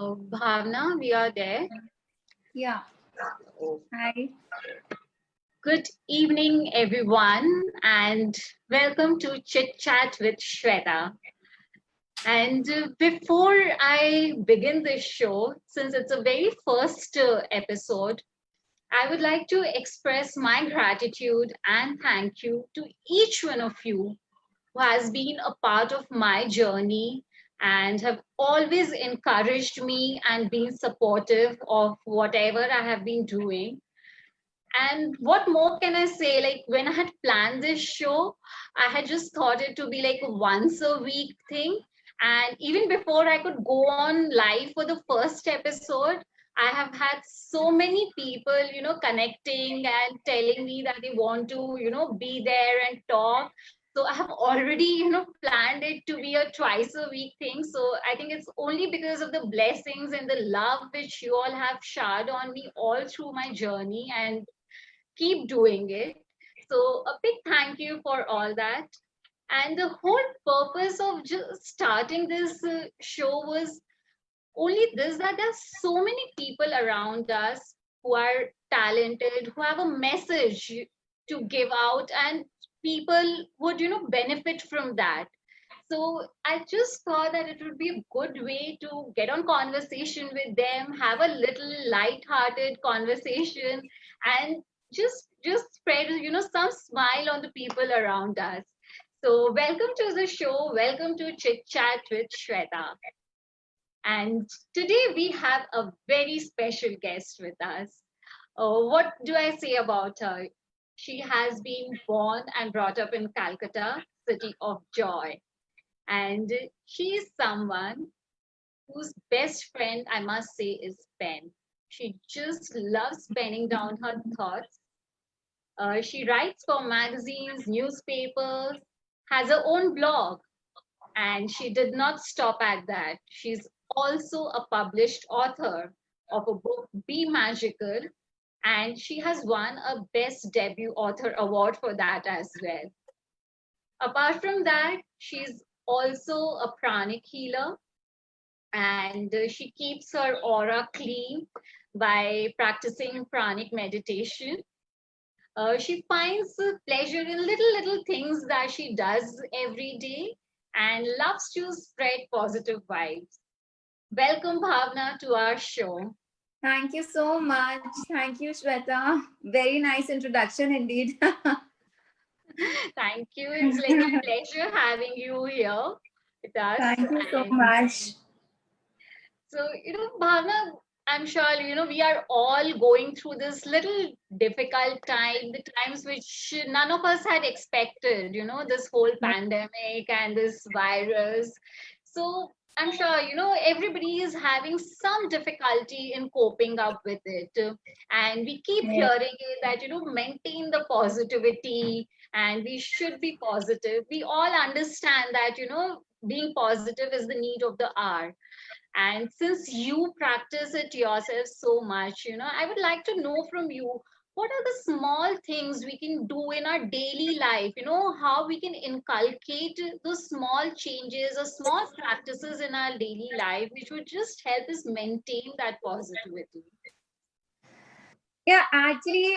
Bhavna, we are there. Yeah. Hi. Good evening, everyone, and welcome to Chit Chat with Shweta. And before I begin this show, since it's a very first episode, I would like to express my gratitude and thank you to each one of you who has been a part of my journey and have always encouraged me and been supportive of whatever I have been doing. And what more can I say? Like when I had planned this show, I had just thought it to be like a once a week thing. And even before I could go on live for the first episode, I have had so many people, connecting and telling me that they want to, be there and talk. So I have already, planned it to be a twice a week thing. So I think it's only because of the blessings and the love which you all have showered on me all through my journey. And keep doing it. So, a big thank you for all that. And the whole purpose of just starting this show was only this, that there's so many people around us who are talented, who have a message to give out, and people would, benefit from that. So I just thought that it would be a good way to get on conversation with them, have a little light-hearted conversation, and just spread some smile on the people around us. So welcome to the show. Welcome to Chit Chat with Shweta. And today we have a very special guest with us. What do I say about her? She has been born and brought up in Calcutta, city of joy. And she is someone whose best friend, I must say, is pen. She just loves penning down her thoughts. She writes for magazines, newspapers, has her own blog, and she did not stop at that. She's also a published author of a book, Be Magical, and she has won a Best Debut Author Award for that as well. Apart from that, she's also a pranic healer, and she keeps her aura clean by practicing pranic meditation. She finds pleasure in little things that she does every day and loves to spread positive vibes. Welcome, Bhavna, to our show. Thank you so much. Thank you, Shweta. Very nice introduction indeed. Thank you. It's like a pleasure having you here with us. Thank you so much. So, Bhavna, I'm sure, we are all going through this little difficult time, the times which none of us had expected, this whole pandemic and this virus. So, I'm sure, everybody is having some difficulty in coping up with it. And we keep hearing it that, maintain the positivity and we should be positive. We all understand that, being positive is the need of the hour. And since you practice it yourself so much, I would like to know from you, what are the small things we can do in our daily life? How we can inculcate those small changes or small practices in our daily life, which would just help us maintain that positivity. Yeah, actually,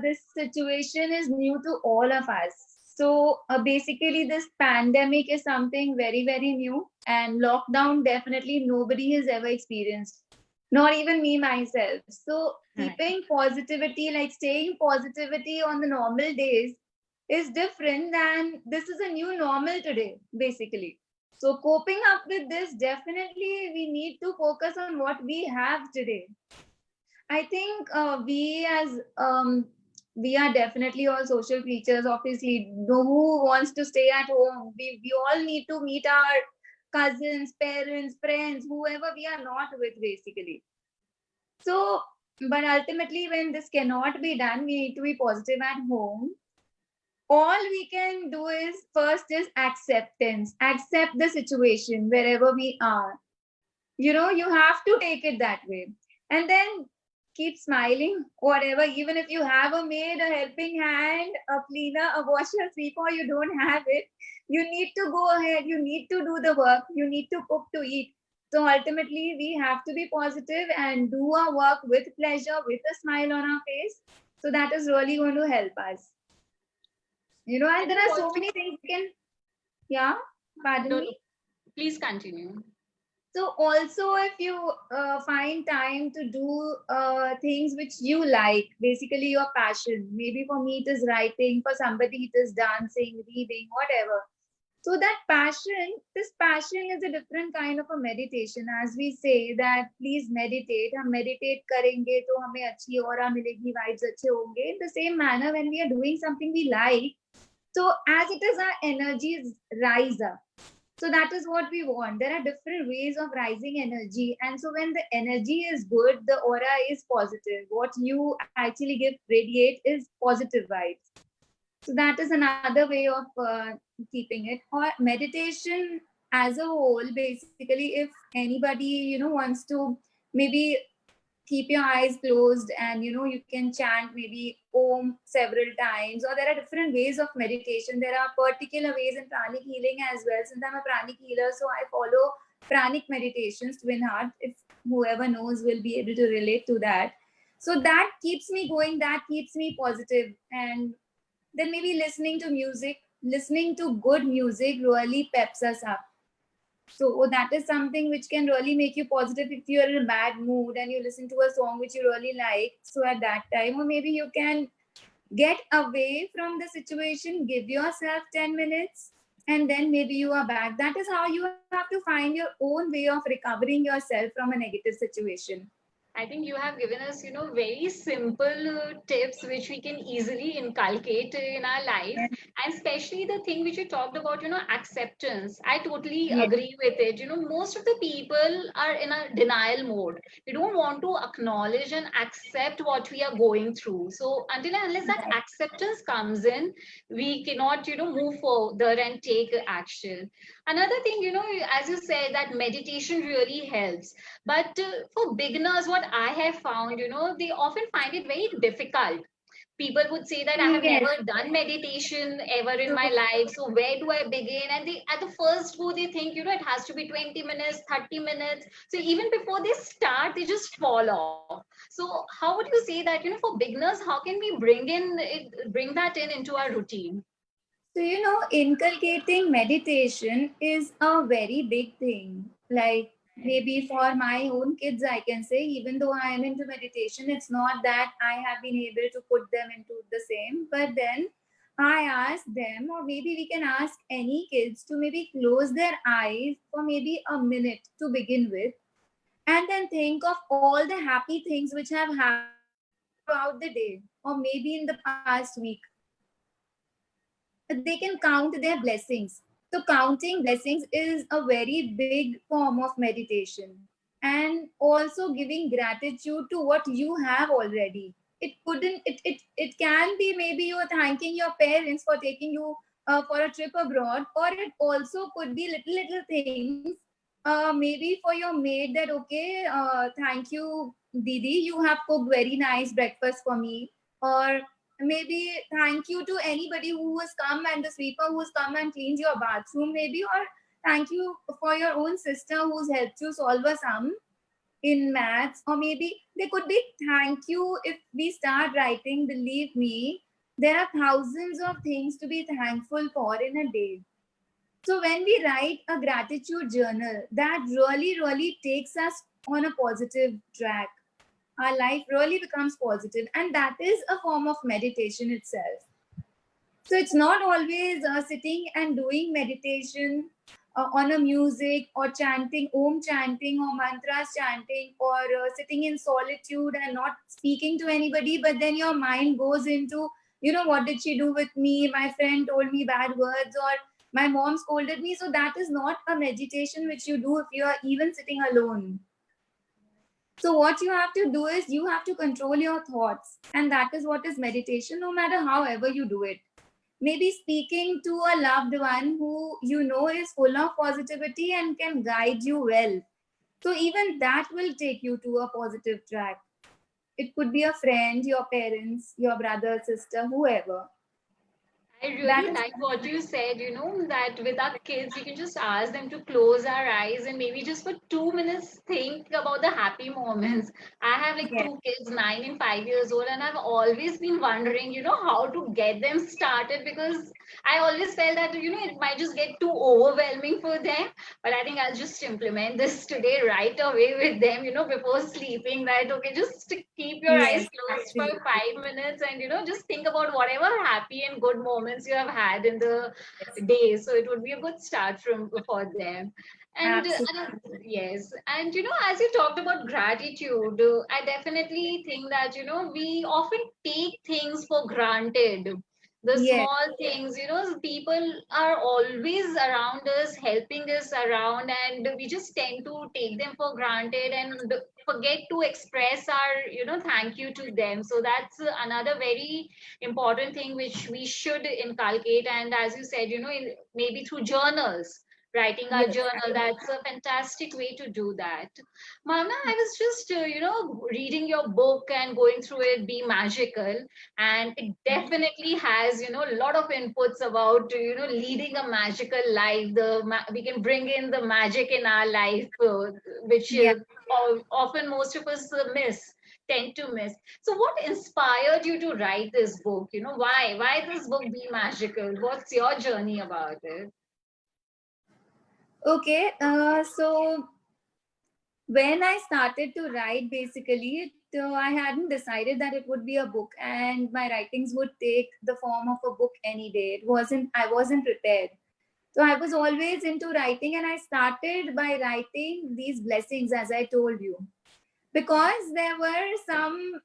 this situation is new to all of us. So basically, this pandemic is something very, very new, and lockdown definitely nobody has ever experienced, not even me myself. So keeping positivity, like staying positivity on the normal days, is different than this is a new normal today, basically. So coping up with this, definitely we need to focus on what we have today. I think we are definitely all social creatures. Obviously, no who wants to stay at home. We all need to meet our cousins, parents, friends, whoever we are not with, basically. So, but ultimately, when this cannot be done, we need to be positive at home. All we can do is first is acceptance. Accept the situation wherever we are. You have to take it that way, and then keep smiling, whatever. Even if you have a maid, a helping hand, a cleaner, a washer, sweeper, you don't have it, you need to go ahead, you need to do the work, you need to cook to eat. So ultimately, we have to be positive and do our work with pleasure, with a smile on our face. So that is really going to help us. You know, I and there think are so also, many things you can, yeah, pardon no, me. no, please continue. So also, if you find time to do things which you like, basically your passion. Maybe for me it is writing, for somebody it is dancing, reading, whatever. So that passion, this passion is a different kind of a meditation. As we say that please meditate, हम meditate करेंगे तो हमें अच्छी aura मिलेगी, vibes अच्छे होंगे. In the same manner, when we are doing something we like, so as it is our energies rise up. So that is what we want. There are different ways of rising energy. And so when the energy is good, the aura is positive. What you actually give, radiate is positive vibes. So that is another way of keeping it. Or meditation as a whole, basically, if anybody, wants to maybe keep your eyes closed and you can chant maybe om several times, or there are different ways of meditation. There are particular ways in pranic healing as well. Since I'm a pranic healer, so I follow pranic meditations, twin heart. If whoever knows will be able to relate to that. So that keeps me going, that keeps me positive. And then maybe listening to good music really peps us up. So that is something which can really make you positive if you're in a bad mood and you listen to a song which you really like. So at that time, or maybe you can get away from the situation, give yourself 10 minutes, and then maybe you are back. That is how you have to find your own way of recovering yourself from a negative situation. I think you have given us, very simple tips which we can easily inculcate in our life. Yeah. And especially the thing which you talked about, acceptance. I totally Yeah. agree with it. Most of the people are in a denial mode. We don't want to acknowledge and accept what we are going through. So until and unless that acceptance comes in, we cannot, move further and take action. Another thing, as you said, that meditation really helps, but for beginners, what I have found, they often find it very difficult. People would say that I have Yes. never done meditation ever in So my life. So where do I begin? And they, at the first go, they think, it has to be 20 minutes, 30 minutes. So even before they start, they just fall off. So how would you say that, for beginners, how can we bring that in into our routine? So, inculcating meditation is a very big thing. Like maybe for my own kids, I can say, even though I am into meditation, it's not that I have been able to put them into the same. But then I ask them, or maybe we can ask any kids to maybe close their eyes for maybe a minute to begin with, and then think of all the happy things which have happened throughout the day, or maybe in the past week. They can count their blessings. So counting blessings is a very big form of meditation, and also giving gratitude to what you have already. It can be maybe you're thanking your parents for taking you for a trip abroad, or it also could be little things. Maybe for your maid that okay, thank you, Didi, you have cooked very nice breakfast for me, or maybe thank you to anybody who has come, and the sweeper who has come and cleaned your bathroom maybe, or thank you for your own sister who's helped you solve a sum in maths, or maybe there could be thank you. If we start writing, believe me, there are thousands of things to be thankful for in a day. So when we write a gratitude journal, that really takes us on a positive track. Our life really becomes positive, and that is a form of meditation itself. So it's not always sitting and doing meditation on a music, or chanting om chanting, or mantras chanting, or sitting in solitude and not speaking to anybody, but then your mind goes into, what did she do with me, my friend told me bad words, or my mom scolded me. So that is not a meditation which you do if you are even sitting alone. So what you have to do is you have to control your thoughts, and that is what is meditation, no matter however you do it. Maybe speaking to a loved one who you know is full of positivity and can guide you well. So even that will take you to a positive track. It could be a friend, your parents, your brother, sister, whoever. I That really is, like what you said, that with our kids, we can just ask them to close our eyes and maybe just for 2 minutes think about the happy moments. I have like yes, two kids, 9 and 5 years old, and I've always been wondering, how to get them started because I always felt that, it might just get too overwhelming for them. But I think I'll just implement this today right away with them, before sleeping. That, okay, just keep your eyes yes, closed for absolutely. 5 minutes and, just think about whatever happy and good moments you have had in the Yes, day. So it would be a good start for them. And absolutely. yes, and as you talked about gratitude, I definitely think that we often take things for granted, the Yes, small things. People are always around us, helping us around, and we just tend to take them for granted and forget to express our thank you to them. So that's another very important thing which we should inculcate. And as you said, maybe through journals, writing our yes, journal, that's a fantastic way to do that. Mama, I was just reading your book and going through it, Be Magical, and it definitely has a lot of inputs about leading a magical life. We can bring in the magic in our life, which yeah. often most of us tend to miss. So what inspired you to write this book? Why this book, Be Magical? What's your journey about it? Okay, so when I started to write, basically, I hadn't decided that it would be a book and my writings would take the form of a book any day. I wasn't prepared. So I was always into writing and I started by writing these blessings, as I told you, because there were some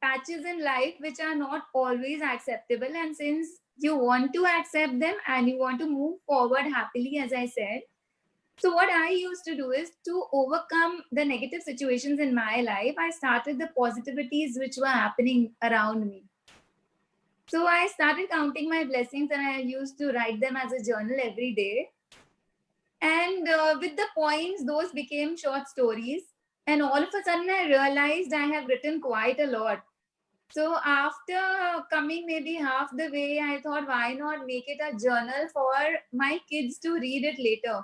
patches in life which are not always acceptable. And since you want to accept them and you want to move forward happily, as I said, so what I used to do is to overcome the negative situations in my life, I started the positivities which were happening around me. So I started counting my blessings and I used to write them as a journal every day. And with the points, those became short stories. And all of a sudden, I realized I have written quite a lot. So after coming maybe half the way, I thought, why not make it a journal for my kids to read it later?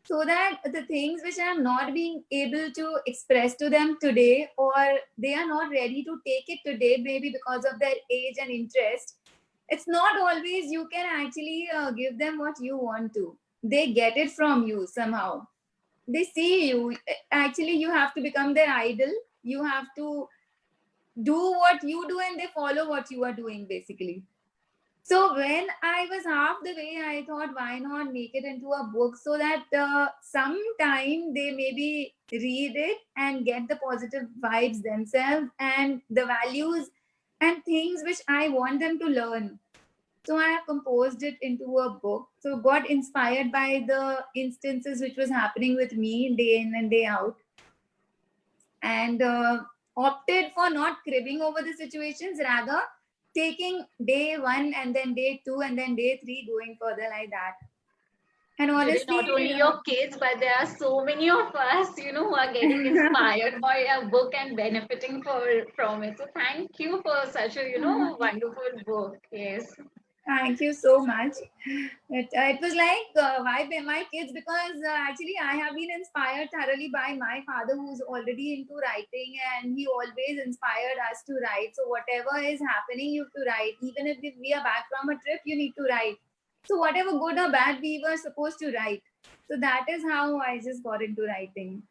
So that the things which I am not being able to express to them today, or they are not ready to take it today, maybe because of their age and interest, it's not always you can actually give them what you want to. They get it from you somehow. They see you. Actually, you have to become their idol. You have to do what you do and they follow what you are doing, basically. So when I was half the way, I thought, why not make it into a book so that sometime they maybe read it and get the positive vibes themselves and the values and things which I want them to learn. So I have composed it into a book. So got inspired by the instances which was happening with me day in and day out, and opted for not cribbing over the situations, rather taking day one and then day two and then day three, going further like that. And Today, honestly, not only your kids, but there are so many of us, who are getting inspired by a book and benefiting from it. So thank you for such a, wonderful book. Yes. thank you so much. It was like why by my kids, because actually I have been inspired thoroughly by my father, who's already into writing, and he always inspired us to write. So whatever is happening, you have to write. Even if we are back from a trip, you need to write. So whatever good or bad, we were supposed to write. So that is how I just got into writing.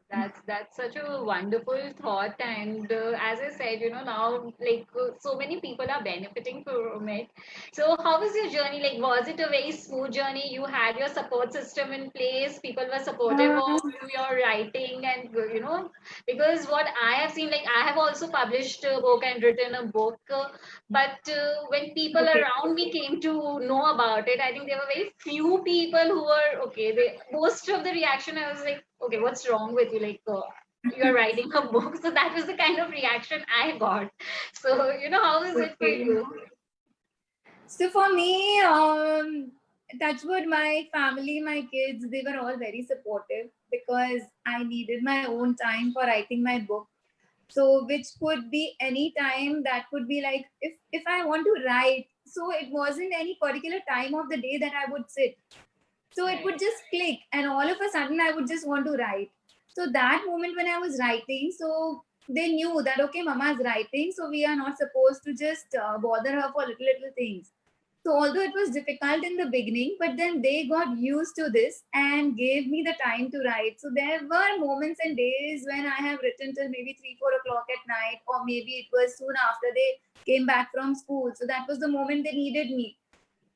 That's such a wonderful thought, and as I said, now like so many people are benefiting from it. So, how was your journey? Like, was it a very smooth journey? You had your support system in place. People were supportive Uh, of your writing, and because what I have seen, like I have also published a book and written a book, but when people okay. around me came to know about it, I think there were very few people who were okay. Most of the reaction, I was like, okay, what's wrong with you? Like, you're writing a book. So that was the kind of reaction I got. So, how is it for Okay. you? So for me, touchwood, my family, my kids, they were all very supportive because I needed my own time for writing my book. So which could be any time, that could be like if I want to write, so it wasn't any particular time of the day that I would sit. So it would just click, and all of a sudden I would just want to write. So that moment when I was writing, so they knew that okay, mama is writing, so we are not supposed to just bother her for little things. So although it was difficult in the beginning, but then they got used to this and gave me the time to write. So there were moments and days when I have written till maybe 3-4 o'clock at night, or maybe it was soon after they came back from school. So that was the moment they needed me.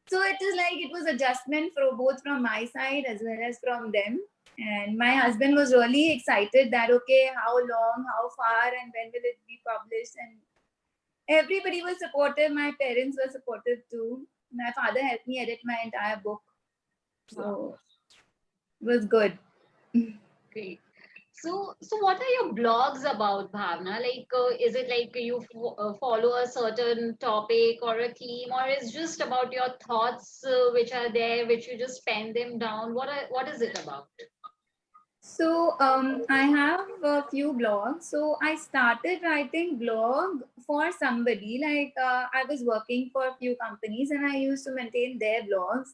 So it is like it was adjustment for both from my side as well as from them. And my husband was really excited that okay, how long, how far, and when will it be published? And everybody was supportive. My parents were supportive too. My father helped me edit my entire book. So it was good. Great. So what are your blogs about, Bhavna? Like, is it like you follow a certain topic or a theme, or is just about your thoughts which are there, which you just pen them down? What is it about? So I have a few blogs. So I started writing blog for somebody. Like I was working for a few companies and I used to maintain their blogs.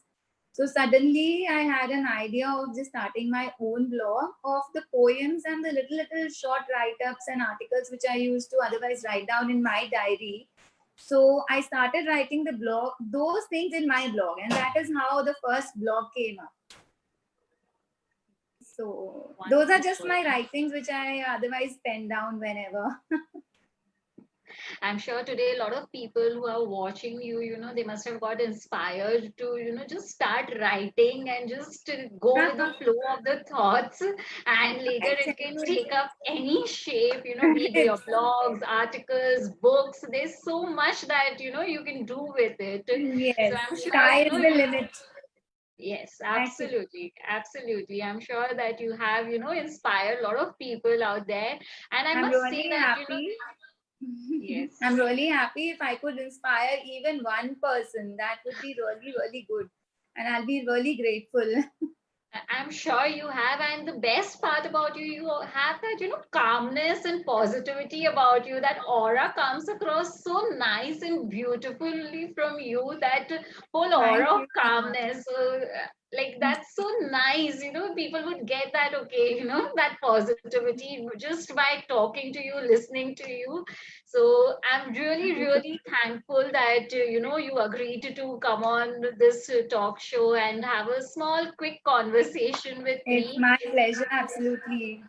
So suddenly I had an idea of just starting my own blog of the poems and the little short write-ups and articles which I used to otherwise write down in my diary. So I started writing the blog, those things in my blog, and that is how the first blog came up. So those are just my writings which I otherwise pen down whenever. I'm sure today a lot of people who are watching you, they must have got inspired to, just start writing and just go with the flow of the thoughts. And later it can take up any shape, be it your blogs, articles, books. There's so much that, you can do with it. Yes, So I'm sure, sky is the limit. Yes, absolutely. Absolutely. I'm sure that you have, inspired a lot of people out there. And I I'm must say really that, happy. yes. I'm really happy if I could inspire even one person. That would be really, really good. And I'll be really grateful. I'm sure you have, and the best part about you, you have that, calmness and positivity about you. That aura comes across so nice and beautifully from you. That whole aura Thank of you so much. calmness, like that's so nice. People would get that, okay, that positivity just by talking to you, listening to you. So I'm really, really thankful that you agreed to come on this talk show and have a small, quick conversation with It's me. my pleasure, absolutely.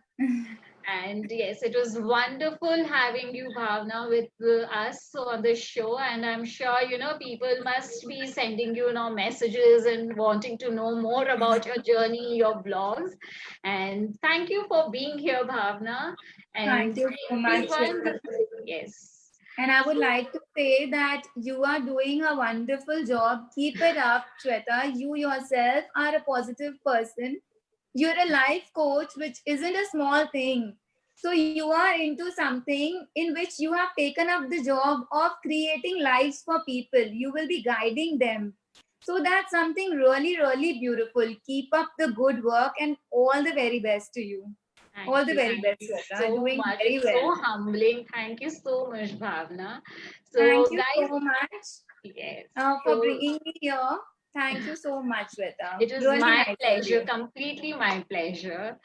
And yes, it was wonderful having you, Bhavna, with us on this show. And I'm sure people must be sending you messages and wanting to know more about your journey, your blogs. And thank you for being here, Bhavna. Thank And you so much. everyone, yes. And I would So, like to say that you are doing a wonderful job. Keep it up, Shweta. You yourself are a positive person. You're a life coach, which isn't a small thing. So you are into something in which you have taken up the job of creating lives for people. You will be guiding them. So that's something really, really beautiful. Keep up the good work and all the very best to you. All the very thank best, you Shweta. so Doing much. very It's so well. humbling. Thank you so much, Bhavna. Thank So, you guys, so much yes. for So, bringing me here. Thank you so much, Shweta. it was Really my nice of pleasure, you. completely my pleasure.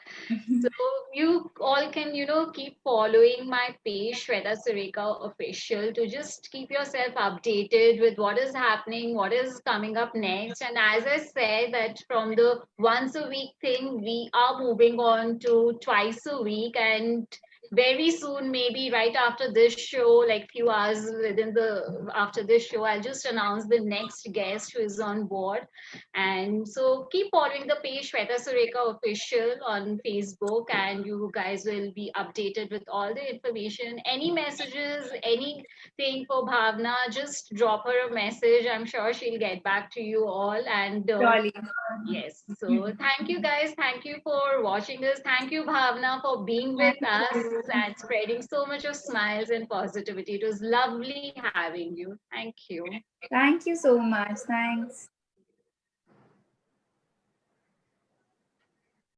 So you all can, keep following my page, Shweta Sarika Official, to just keep yourself updated with what is happening, what is coming up next. And as I said, that from the once a week thing, we are moving on to twice a week, and very soon, maybe right after this show, like few hours within the after this show, I'll just announce the next guest who is on board. And so keep following the page Shweta Sureka Official on Facebook, and you guys will be updated with all the information. Any messages, anything for Bhavna, just drop her a message. I'm sure she'll get back to you all. And Surely. yes, so thank you guys. Thank you for watching this. Thank you, Bhavna, for being with Thank us you. and spreading so much of smiles and positivity. It was lovely having you. Thank you. Thank you so much. Thanks.